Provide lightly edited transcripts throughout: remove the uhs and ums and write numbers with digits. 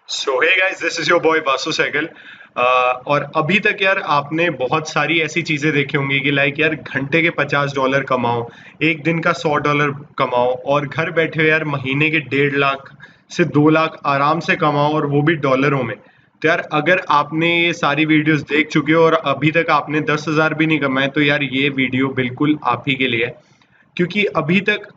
So hey guys, this is your boy Vasu Sehgal. और अभी तक यार आपने बहुत सारी ऐसी चीजें देखी होंगी कि लाइक यार घंटे के $50 कमाओ, एक दिन का $100 कमाओ और घर बैठे हुए यार महीने के 1.5 लाख से 2 लाख आराम से कमाओ, और वो भी डॉलरों में। तो यार अगर आपने ये सारी वीडियोस देख चुके हो और अभी तक आपने 10,000 भी नहीं कमाए, तो यार ये वीडियो बिल्कुल आप ही के लिए है। क्योंकि अभी तक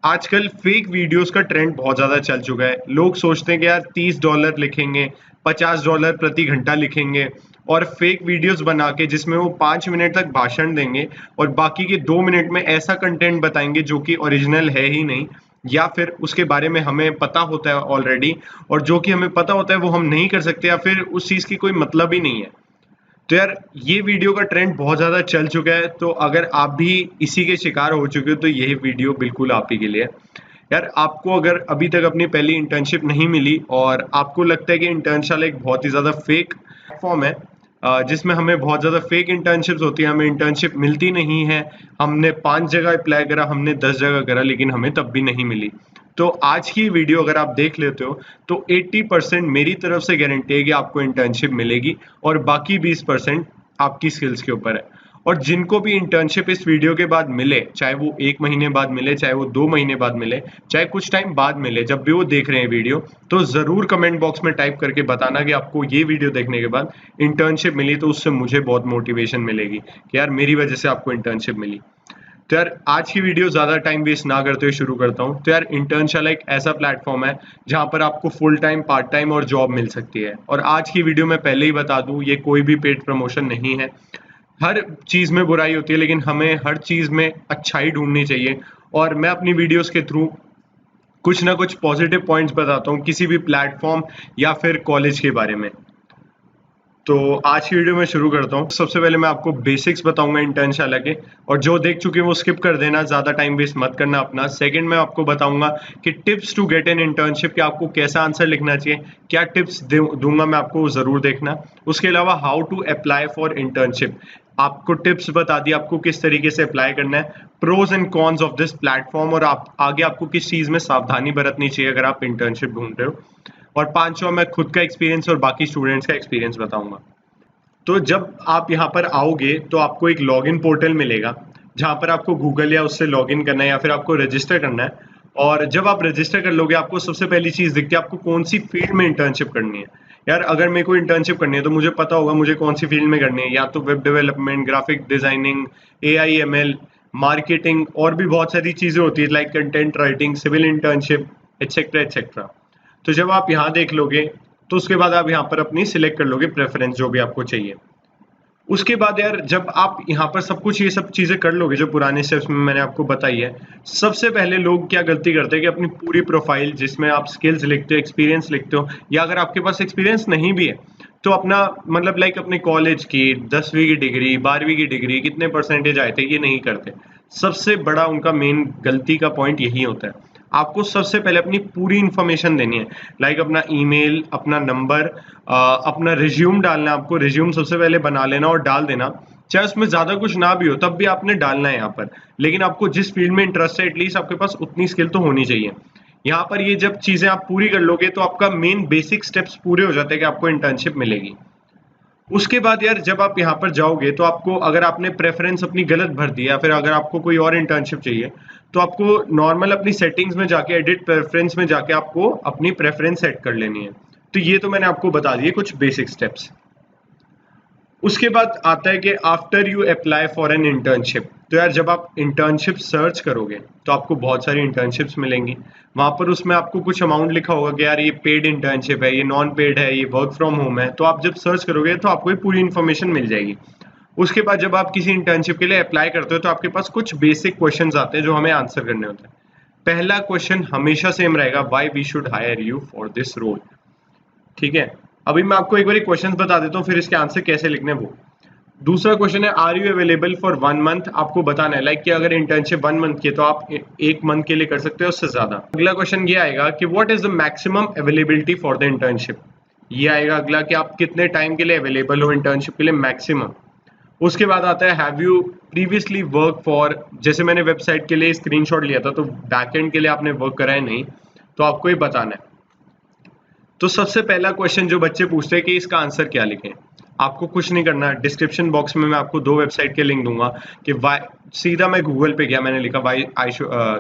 आजकल फेक वीडियोस का ट्रेंड बहुत ज़्यादा चल चुका है। लोग सोचते हैं कि यार $30 लिखेंगे, $50 प्रति घंटा लिखेंगे और फेक वीडियोस बना के जिसमें वो 5 मिनट तक भाषण देंगे और बाकी के 2 मिनट में ऐसा कंटेंट बताएंगे जो कि ओरिजिनल है ही नहीं, या फिर उसके बारे में हमें पता होता है ऑलरेडी, और जो कि हमें पता होता है वो हम नहीं कर सकते, या फिर उस चीज़ की कोई मतलब ही नहीं है। तो यार ये वीडियो का ट्रेंड बहुत ज़्यादा चल चुका है, तो अगर आप भी इसी के शिकार हो चुके हो तो यही वीडियो बिल्कुल आप ही के लिए है। यार आपको अगर अभी तक अपनी पहली इंटर्नशिप नहीं मिली और आपको लगता है कि इंटर्नशाला एक बहुत ही ज़्यादा फेक प्लेटफॉर्म है, जिसमें हमें बहुत ज़्यादा फेक इंटर्नशिप्स होती है, हमें इंटर्नशिप मिलती नहीं है, हमने 5 जगह अप्लाई करा, हमने 10 जगह करा, लेकिन हमें तब भी नहीं मिली। तो आज की वीडियो अगर आप देख लेते हो तो 80% मेरी तरफ से गारंटी है कि आपको इंटर्नशिप मिलेगी, और बाकी 20% आपकी स्किल्स के ऊपर है। और जिनको भी इंटर्नशिप इस वीडियो के बाद मिले, चाहे वो 1 महीने बाद मिले, चाहे वो 2 महीने बाद मिले, चाहे कुछ टाइम बाद मिले, जब भी वो देख रहे हैं वीडियो, तो ज़रूर कमेंट बॉक्स में टाइप करके बताना कि आपको ये वीडियो देखने के बाद इंटर्नशिप मिली, तो उससे मुझे बहुत मोटिवेशन मिलेगी कि यार मेरी वजह से आपको इंटर्नशिप मिली। तो यार आज की वीडियो ज़्यादा टाइम वेस्ट ना करते हुए शुरू करता हूँ। तो यार इंटर्नशाला एक ऐसा प्लेटफॉर्म है जहाँ पर आपको फुल टाइम, पार्ट टाइम और जॉब मिल सकती है। और आज की वीडियो में पहले ही बता दूँ, ये कोई भी पेड प्रमोशन नहीं है। हर चीज़ में बुराई होती है, लेकिन हमें हर चीज़ में अच्छाई ढूंढनी चाहिए। और मैं अपनी वीडियोस के थ्रू कुछ ना कुछ पॉजिटिव पॉइंट्स बताता हूँ किसी भी प्लेटफॉर्म या फिर कॉलेज के बारे में। तो आज की वीडियो में शुरू करता हूँ। सबसे पहले मैं आपको बेसिक्स बताऊंगा इंटर्नशाला के, और जो देख चुके हैं वो स्किप कर देना, ज़्यादा टाइम वेस्ट मत करना अपना। सेकंड मैं आपको बताऊंगा कि tips to get an internship, कि आपको कैसा आंसर लिखना चाहिए, क्या टिप्स दूंगा मैं आपको, ज़रूर देखना। उसके अलावा how to apply for internship, आपको टिप्स बता दिया आपको किस तरीके से अप्लाई करना है, pros and cons of this platform, और आप आगे आपको किस चीज़ में सावधानी बरतनी चाहिए अगर आप इंटर्नशिप ढूंढ रहे हो। और पांचवा मैं खुद का एक्सपीरियंस और बाकी स्टूडेंट्स का एक्सपीरियंस बताऊंगा। तो जब आप यहाँ पर आओगे तो आपको एक लॉगिन पोर्टल मिलेगा, जहाँ पर आपको गूगल या उससे लॉगिन करना है या फिर आपको रजिस्टर करना है। और जब आप रजिस्टर कर लोगे, आपको सबसे पहली चीज़ दिखती है आपको कौन सी फील्ड में इंटर्नशिप करनी है। यार अगर मेरे को इंटर्नशिप करनी है तो मुझे पता होगा मुझे कौन सी फील्ड में करनी है, या तो web development, graphic designing, AI ML, marketing, और भी बहुत सारी चीज़ें होती है like content writing, civil internship, etcetera etcetera. तो जब आप यहाँ देख लोगे तो उसके बाद आप यहाँ पर अपनी सिलेक्ट कर लोगे प्रेफरेंस जो भी आपको चाहिए। उसके बाद यार जब आप यहाँ पर सब कुछ ये सब चीज़ें कर लोगे जो पुराने स्टेप्स में मैंने आपको बताई है, सबसे पहले लोग क्या गलती करते हैं कि अपनी पूरी प्रोफाइल जिसमें आप स्किल्स लिखते हो, एक्सपीरियंस लिखते हो, या अगर आपके पास एक्सपीरियंस नहीं भी है तो अपना मतलब लाइक अपने कॉलेज की 10वीं की डिग्री, 12वीं की डिग्री, कितने परसेंटेज आए थे, ये नहीं करते। सबसे बड़ा उनका मेन गलती का पॉइंट यही होता है। आपको सबसे पहले अपनी पूरी इंफॉर्मेशन देनी है, लाइक अपना ईमेल, अपना नंबर, अपना रिज्यूम डालना है। आपको रिज्यूम सबसे पहले बना लेना और डाल देना, चाहे उसमें ज़्यादा कुछ ना भी हो तब भी आपने डालना है यहाँ पर। लेकिन आपको जिस फील्ड में इंटरेस्ट है एटलीस्ट आपके पास उतनी स्किल तो होनी चाहिए। यहाँ पर ये जब चीज़ें आप पूरी कर लोगे तो आपका मेन बेसिक स्टेप्स पूरे हो जाते हैं कि आपको इंटर्नशिप मिलेगी। उसके बाद यार जब आप यहाँ पर जाओगे तो आपको, अगर आपने प्रेफरेंस अपनी गलत भर दी या फिर अगर आपको कोई और इंटर्नशिप चाहिए, तो आपको नॉर्मल अपनी सेटिंग्स में जाके, एडिट प्रेफरेंस में जाके आपको अपनी प्रेफरेंस सेट कर लेनी है। तो ये तो मैंने आपको बता दिए कुछ बेसिक स्टेप्स। उसके बाद आता है कि after you apply for an internship, तो यार जब आप इंटर्नशिप सर्च करोगे तो आपको बहुत सारी इंटर्नशिप्स मिलेंगी। वहाँ पर उसमें आपको कुछ अमाउंट लिखा होगा कि यार ये पेड इंटर्नशिप है, ये नॉन पेड है, ये वर्क फ्रॉम होम है। तो आप जब सर्च करोगे तो आपको ये पूरी इन्फॉर्मेशन मिल जाएगी। उसके बाद जब आप किसी इंटर्नशिप के लिए अप्लाई करते हो तो आपके पास कुछ बेसिक क्वेश्चंस आते हैं जो हमें आंसर करने होते हैं। पहला क्वेश्चन हमेशा सेम रहेगा, why we should hire you for this role. ठीक है, अभी मैं आपको एक बार क्वेश्चंस बता देता हूँ, फिर इसके आंसर कैसे लिखने हैं वो। दूसरा क्वेश्चन है, are you available for 1 month. आपको बताना है लाइक कि अगर इंटर्नशिप 1 मंथ की है तो आप 1 मंथ के लिए कर सकते हो, उससे ज्यादा। अगला क्वेश्चन ये आएगा कि what is the maximum availability for the internship. ये आएगा अगला कि आप कितने टाइम के लिए अवेलेबल हो इंटर्नशिप के लिए मैक्सिमम। उसके बाद आता है, have you previously work for, जैसे मैंने वेबसाइट के लिए स्क्रीनशॉट लिया था तो बैकएंड के लिए आपने वर्क करा है नहीं, तो आपको ये बताना है। तो सबसे पहला क्वेश्चन जो बच्चे पूछते हैं कि इसका आंसर क्या लिखें। आपको कुछ नहीं करना, डिस्क्रिप्शन बॉक्स में मैं आपको 2 वेबसाइट के लिंक दूंगा कि वाई, सीधा मैं गूगल पे गया, मैंने लिखा वाई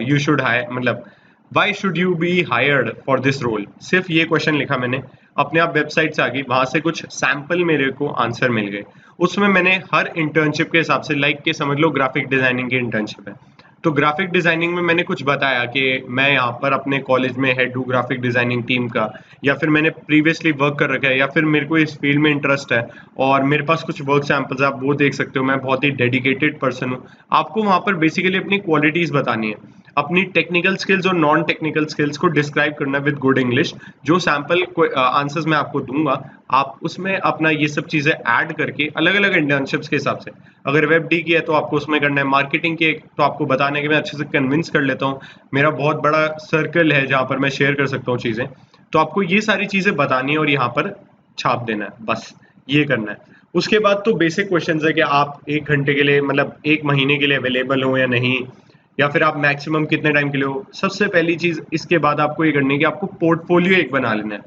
यू शुड हाई, मतलब why should you be hired for this role, सिर्फ ये क्वेश्चन लिखा मैंने, अपने आप वेबसाइट से आ गई, वहां से कुछ सैंपल मेरे को आंसर मिल गए। उसमें मैंने हर इंटर्नशिप के हिसाब से, लाइक के समझ लो ग्राफिक डिजाइनिंग की इंटर्नशिप है, तो ग्राफिक डिजाइनिंग में मैंने कुछ बताया कि मैं यहाँ पर अपने कॉलेज में हेड हूँ ग्राफिक डिजाइनिंग टीम का, या फिर मैंने प्रीवियसली वर्क कर रखा है, या फिर मेरे को इस फील्ड में इंटरेस्ट है और मेरे पास कुछ वर्क सैंपल्स है, आप वो देख सकते हो, मैं बहुत ही डेडिकेटेड पर्सन हूँ। आपको वहाँ पर बेसिकली अपनी क्वालिटीज बतानी है, अपनी टेक्निकल स्किल्स और नॉन टेक्निकल स्किल्स को डिस्क्राइब करना विद गुड इंग्लिश। जो सैंपल आंसर्स मैं आपको दूंगा, आप उसमें अपना ये सब चीजें ऐड करके अलग अलग इंटर्नशिप्स के हिसाब से, अगर वेब डी की है तो आपको उसमें करना है, मार्केटिंग की तो आपको बताने के मैं अच्छे से कन्विंस कर लेता हूँ, मेरा बहुत बड़ा सर्कल है जहाँ पर मैं शेयर कर सकता हूँ चीजें, तो आपको ये सारी चीजें बतानी है और यहाँ पर छाप देना है, बस ये करना है। उसके बाद तो बेसिक क्वेश्चंस है कि आप 1 घंटे के लिए, मतलब 1 महीने के लिए अवेलेबल हो या नहीं, या फिर आप मैक्सिमम कितने टाइम के लिए हो। सबसे पहली चीज इसके बाद आपको ये करनी है कि आपको पोर्टफोलियो एक बना लेना है,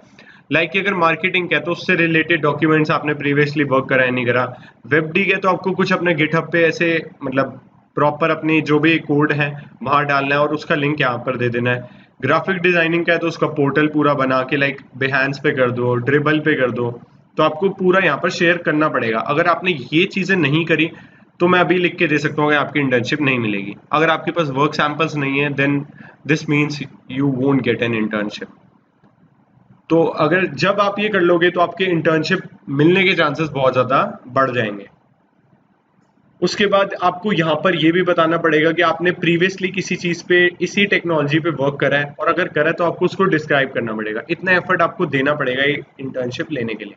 लाइक अगर मार्केटिंग का है तो उससे रिलेटेड डॉक्यूमेंट्स आपने प्रीवियसली वर्क करा है नहीं करा, वेब डी है तो आपको कुछ अपने गिटहब पे ऐसे, मतलब प्रॉपर अपनी जो भी कोड है वहां डालना है और उसका लिंक यहाँ पर दे देना है। ग्राफिक डिजाइनिंग का है तो उसका पोर्टल पूरा बना के लाइक बिहेंस पे कर दो, ड्रिबल पे कर दो, तो आपको पूरा यहाँ पर शेयर करना पड़ेगा। अगर आपने ये चीजें नहीं करी तो मैं अभी लिख के दे सकता हूँ कि आपकी इंटर्नशिप नहीं मिलेगी। अगर आपके पास वर्क सैंपल्स नहीं है then this means you won't get an internship. तो अगर जब आप ये कर लोगे तो आपके इंटर्नशिप मिलने के चांसेस बहुत ज्यादा बढ़ जाएंगे। उसके बाद आपको यहाँ पर ये भी बताना पड़ेगा कि आपने प्रीवियसली किसी चीज पे, इसी टेक्नोलॉजी पे वर्क करा है, और अगर करा है तो आपको उसको डिस्क्राइब करना पड़ेगा। इतना एफर्ट आपको देना पड़ेगा ये इंटर्नशिप लेने के लिए।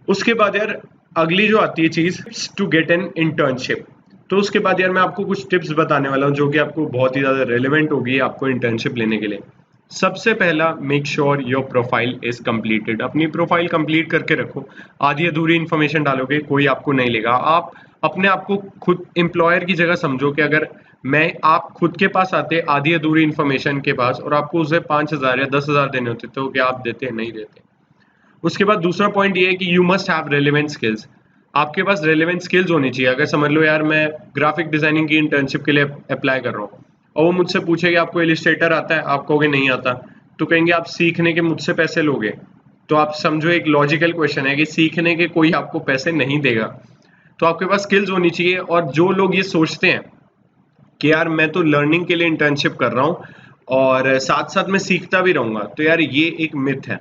उसके बाद यार अगली जो आती है चीज, टू गेट एन इंटर्नशिप, तो उसके बाद यार मैं आपको कुछ टिप्स बताने वाला हूँ जो कि आपको बहुत ही ज्यादा रेलेवेंट होगी आपको इंटर्नशिप लेने के लिए। सबसे पहला, make sure your profile is completed. अपनी प्रोफाइल कंप्लीट करके रखो, आधी अधूरी इन्फॉर्मेशन डालोगे कोई आपको नहीं लेगा। आप अपने आप को खुद एम्प्लॉयर की जगह समझो कि अगर मैं, आप खुद के पास आते आधी अधूरी इन्फॉर्मेशन के पास और आपको उसे 5,000 या 10,000 देने होते तो क्या आप देते? नहीं देते। उसके बाद दूसरा पॉइंट ये है कि you must have relevant skills. आपके पास रेलेवेंट स्किल्स होनी चाहिए। अगर समझ लो यार मैं ग्राफिक डिजाइनिंग की इंटर्नशिप के लिए अप्लाई कर रहा हूँ और वो मुझसे पूछे कि आपको इलिस्ट्रेटर आता है, आप कहोगे नहीं आता, तो कहेंगे आप सीखने के मुझसे पैसे लोगे। तो आप समझो एक लॉजिकल क्वेश्चन है कि सीखने के कोई आपको पैसे नहीं देगा। तो आपके पास स्किल्स होनी चाहिए। और जो लोग ये सोचते हैं कि यार मैं तो लर्निंग के लिए इंटर्नशिप कर रहा हूँ और साथ साथ मैं सीखता भी रहूंगा, तो यार ये एक मिथ है।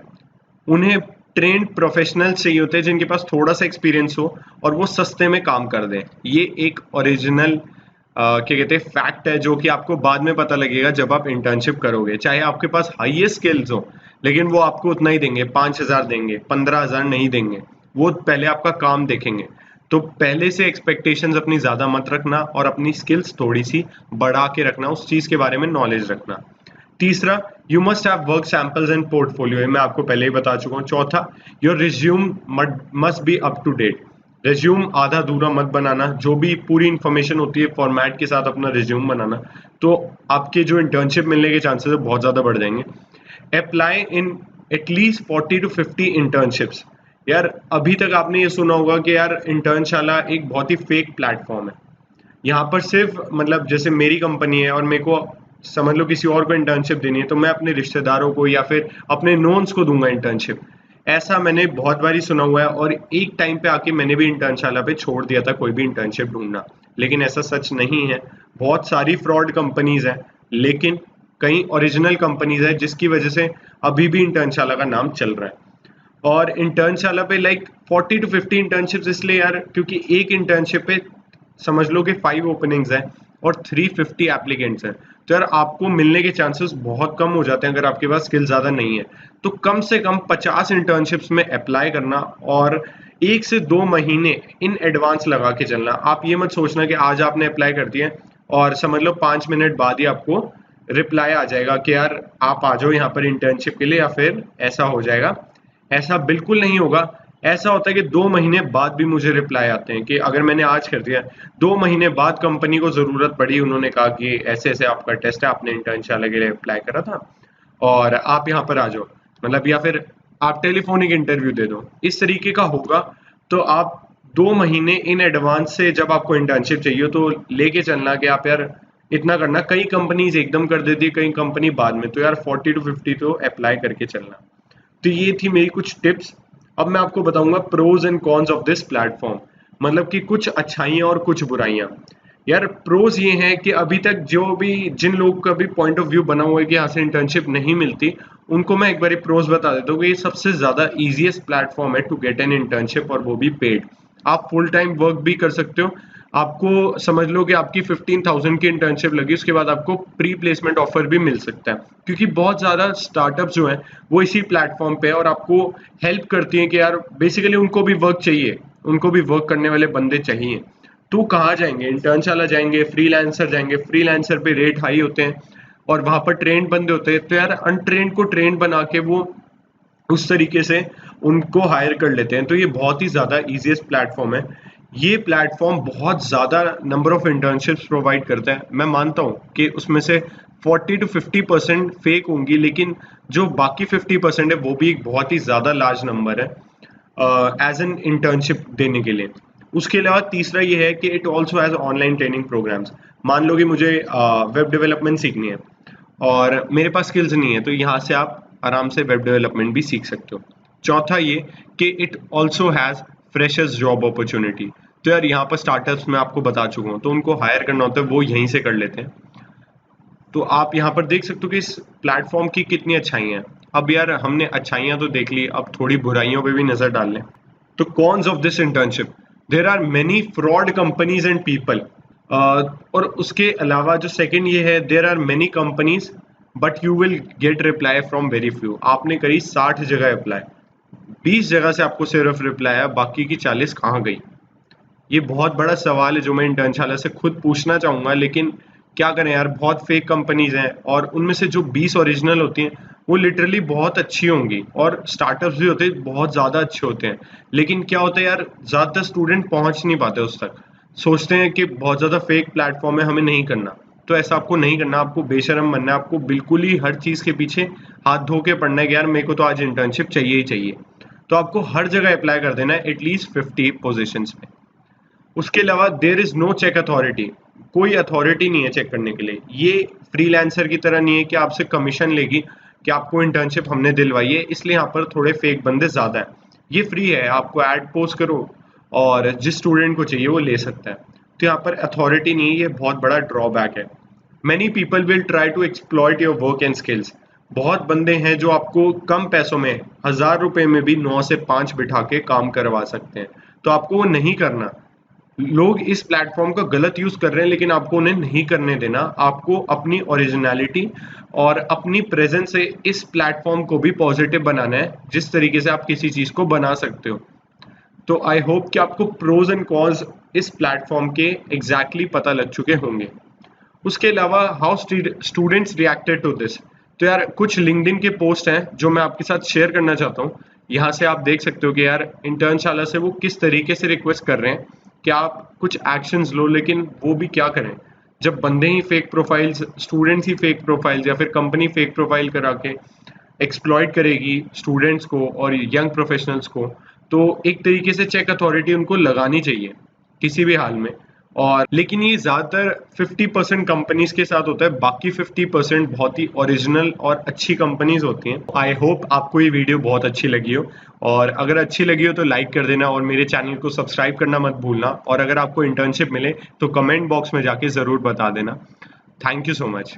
उन्हें ट्रेंड प्रोफेशनल्स चाहिए होते हैं जिनके पास थोड़ा सा एक्सपीरियंस हो और वो सस्ते में काम कर दें। ये एक ओरिजिनल क्या कहते हैं फैक्ट है जो कि आपको बाद में पता लगेगा जब आप इंटर्नशिप करोगे। चाहे आपके पास हाईएस्ट स्किल्स हो लेकिन वो आपको उतना ही देंगे, 5,000 देंगे, 15,000 नहीं देंगे। वो पहले आपका काम देखेंगे। तो पहले से एक्सपेक्टेशंस अपनी ज्यादा मत रखना और अपनी स्किल्स थोड़ी सी बढ़ा के रखना, उस चीज के बारे में नॉलेज रखना। तीसरा, you must have work samples and portfolio, मैं आपको पहले ही बता चुका हूँ। चौथा, your resume must be up to date. Resume आधा अधूरा मत बनाना, जो भी पूरी इंफॉर्मेशन होती है फॉर्मेट के साथ अपना रिज्यूम बनाना, तो आपके जो इंटर्नशिप मिलने के चांसेस है बहुत ज्यादा बढ़ जाएंगे। Apply in at least 40 to 50 internships. यार अभी तक आपने ये सुना होगा कि यार इंटर्नशाला एक बहुत ही फेक प्लेटफॉर्म है। यहाँ पर सिर्फ, मतलब जैसे मेरी कंपनी है और मेरे को समझ लो किसी और को इंटर्नशिप देनी है तो मैं अपने रिश्तेदारों को या फिर अपने नोन्स को दूंगा इंटर्नशिप। ऐसा मैंने बहुत बारी सुना हुआ है और एक टाइम पे आके मैंने भी इंटर्नशाला पे छोड़ दिया था कोई भी इंटर्नशिप ढूंढना, लेकिन ऐसा सच नहीं है। बहुत सारी फ्रॉड कंपनीज हैं लेकिन कई ओरिजिनल कंपनीज है जिसकी वजह से अभी भी इंटर्नशाला का नाम चल रहा है। और इंटर्नशाला पे लाइक 40 to 50 इंटर्नशिप्स इसलिए यार क्योंकि एक इंटर्नशिप पे समझ लो कि 5 ओपनिंग्स हैं और 350 एप्लीकेंट्स हैं, तो यार आपको मिलने के चांसेस बहुत कम हो जाते हैं अगर आपके पास स्किल ज्यादा नहीं है। तो कम से कम 50 इंटर्नशिप्स में अप्लाई करना और 1 से 2 महीने इन एडवांस लगा के चलना। आप ये मत सोचना कि आज आपने अप्लाई कर दिया और समझ लो 5 मिनट बाद ही आपको रिप्लाई आ जाएगा कि यार आप आ जाओ यहाँ पर इंटर्नशिप के लिए या फिर ऐसा हो जाएगा। ऐसा बिल्कुल नहीं होगा। ऐसा होता है कि 2 महीने बाद भी मुझे रिप्लाई आते हैं कि अगर मैंने आज कर दिया, 2 महीने बाद कंपनी को जरूरत पड़ी, उन्होंने कहा कि ऐसे ऐसे आपका टेस्ट है, आपने इंटर्नशाला के लिए अप्लाई करा था और आप यहाँ पर आ जाओ, मतलब या फिर आप टेलीफोनिक इंटरव्यू दे दो, इस तरीके का होगा। तो आप 2 महीने इन एडवांस से जब आपको इंटर्नशिप चाहिए तो लेके चलना कि आप यार इतना करना। कई कंपनीज एकदम कर देती है, कई कंपनी बाद में, तो यार 40 to 50 तो अप्लाई करके चलना। तो ये थी मेरी कुछ टिप्स। अब मैं आपको बताऊंगा pros and cons of this platform, मतलब कि कुछ अच्छाइयाँ और कुछ बुराइयाँ। यार प्रोज ये हैं कि अभी तक जो भी जिन लोगों का भी पॉइंट ऑफ व्यू बना हुआ है कि यहाँ से इंटर्नशिप नहीं मिलती, उनको मैं एक बार प्रोज बता देता हूँ कि ये सबसे ज़्यादा ईजीएस्ट प्लेटफॉर्म है टू गेट एन इंटर्नशिप, और वो भी पेड। आप फुल टाइम वर्क भी कर सकते हो। आपको समझ लो कि आपकी 15,000 की इंटर्नशिप लगी, उसके बाद आपको प्री प्लेसमेंट ऑफर भी मिल सकता है, क्योंकि बहुत ज़्यादा स्टार्टअप जो हैं वो इसी प्लेटफॉर्म पे है और आपको हेल्प करती हैं कि यार बेसिकली उनको भी वर्क चाहिए, उनको भी वर्क करने वाले बंदे चाहिए। तो कहाँ जाएंगे? इंटर्नशाला जाएंगे, फ्रीलांसर जाएंगे, फ्रीलांसर पे रेट हाई होते हैं और वहां पर ट्रेंड बंदे होते हैं, तो यार अनट्रेंड को ट्रेंड बना के वो उस तरीके से उनको हायर कर लेते हैं। तो ये बहुत ही ज़्यादा ईजीएस्ट प्लेटफॉर्म है। ये प्लेटफॉर्म बहुत ज़्यादा नंबर ऑफ इंटर्नशिप्स प्रोवाइड करता है। मैं मानता हूँ कि उसमें से 40 to 50% फेक होंगी, लेकिन जो बाकी 50% है वो भी एक बहुत ही ज़्यादा लार्ज नंबर है एज एन इंटर्नशिप देने के लिए। उसके अलावा तीसरा ये है कि it also has online training programmes. मान लो कि मुझे वेब डेवलपमेंट सीखनी है और मेरे पास स्किल्स नहीं है, तो यहाँ से आप आराम से वेब डेवलपमेंट भी सीख सकते हो। चौथा ये कि it also has freshers job opportunity. तो यार यहाँ पर स्टार्टअप्स में आपको बता चुका हूँ, तो उनको हायर करना होता है वो यहीं से कर लेते हैं। तो आप यहाँ पर देख सकते हो कि इस प्लेटफॉर्म की कितनी अच्छाइयाँ हैं। अब यार हमने अच्छाइयाँ तो देख ली, अब थोड़ी बुराइयों पे भी नज़र डाल लें। तो cons of this internship, there are many fraud companies and people. और उसके अलावा जो सेकंड ये है, there are many companies but you will get reply from very few. आपने करी 60 जगह अप्लाई, 20 जगह से आपको सिर्फ रिप्लाई आया, बाकी की 40 कहाँ गई? ये बहुत बड़ा सवाल है जो मैं इंटर्नशाला से खुद पूछना चाहूँगा, लेकिन क्या करें यार, बहुत फेक कंपनीज हैं और उनमें से जो 20 ओरिजिनल होती हैं वो लिटरली बहुत अच्छी होंगी, और स्टार्टअप्स भी होते हैं बहुत ज़्यादा अच्छे होते हैं। लेकिन क्या होता है यार, ज़्यादातर स्टूडेंट पहुँच नहीं पाते उस तक, सोचते हैं कि बहुत ज़्यादा फेक प्लेटफॉर्म है, हमें नहीं करना। तो ऐसा आपको नहीं करना, आपको बेशरम बनना है, आपको बिल्कुल ही हर चीज़ के पीछे हाथ धो के पड़ना है कि यार मेरे को तो आज इंटर्नशिप चाहिए ही चाहिए। तो आपको हर जगह अप्लाई कर देना है एटलीस्ट 50 पोजिशंस पे। उसके अलावा there is no check authority, कोई अथॉरिटी नहीं है चेक करने के लिए। ये फ्रीलांसर की तरह नहीं है कि आपसे कमीशन लेगी कि आपको इंटर्नशिप हमने दिलवाई है, इसलिए यहाँ पर थोड़े फेक बंदे ज़्यादा है। ये फ्री है, आपको ऐड पोस्ट करो और जिस स्टूडेंट को चाहिए वो ले सकता है। तो यहाँ पर अथॉरिटी नहीं है, ये बहुत बड़ा ड्रॉबैक है। Many people will try to exploit your work and skills. बहुत बंदे हैं जो आपको कम पैसों में, 1000 रुपये में भी 9 से 5 बिठा के काम करवा सकते हैं। तो आपको वो नहीं करना। लोग इस प्लेटफॉर्म का गलत यूज कर रहे हैं, लेकिन आपको उन्हें नहीं करने देना। आपको अपनी ओरिजिनलिटी और अपनी प्रेजेंस से इस प्लेटफॉर्म को भी पॉजिटिव बनाना है, जिस तरीके से आप किसी चीज को बना सकते हो। तो आई होप कि आपको प्रोज एंड कॉन्स इस प्लेटफॉर्म के एग्जैक्टली पता लग चुके होंगे। उसके अलावा how students reacted to this, तो यार कुछ लिंक्डइन के पोस्ट हैं जो मैं आपके साथ शेयर करना चाहता हूँ। यहाँ से आप देख सकते हो कि यार इंटर्नशाला से वो किस तरीके से रिक्वेस्ट कर रहे हैं कि आप कुछ एक्शंस लो, लेकिन वो भी क्या करें जब बंदे ही फेक प्रोफाइल्स, स्टूडेंट्स ही फेक प्रोफाइल्स, या फिर कंपनी फेक प्रोफाइल करा के एक्सप्लॉइट करेगी स्टूडेंट्स को और यंग प्रोफेशनल्स को। तो एक तरीके से चेक अथॉरिटी उनको लगानी चाहिए किसी भी हाल में। और लेकिन ये ज़्यादातर 50% कंपनीज के साथ होता है, बाकी 50% बहुत ही ओरिजिनल और अच्छी कंपनीज होती हैं। आई होप आपको ये वीडियो बहुत अच्छी लगी हो, और अगर अच्छी लगी हो तो लाइक कर देना और मेरे चैनल को सब्सक्राइब करना मत भूलना। और अगर आपको इंटर्नशिप मिले तो कमेंट बॉक्स में जाके ज़रूर बता देना। Thank you so much.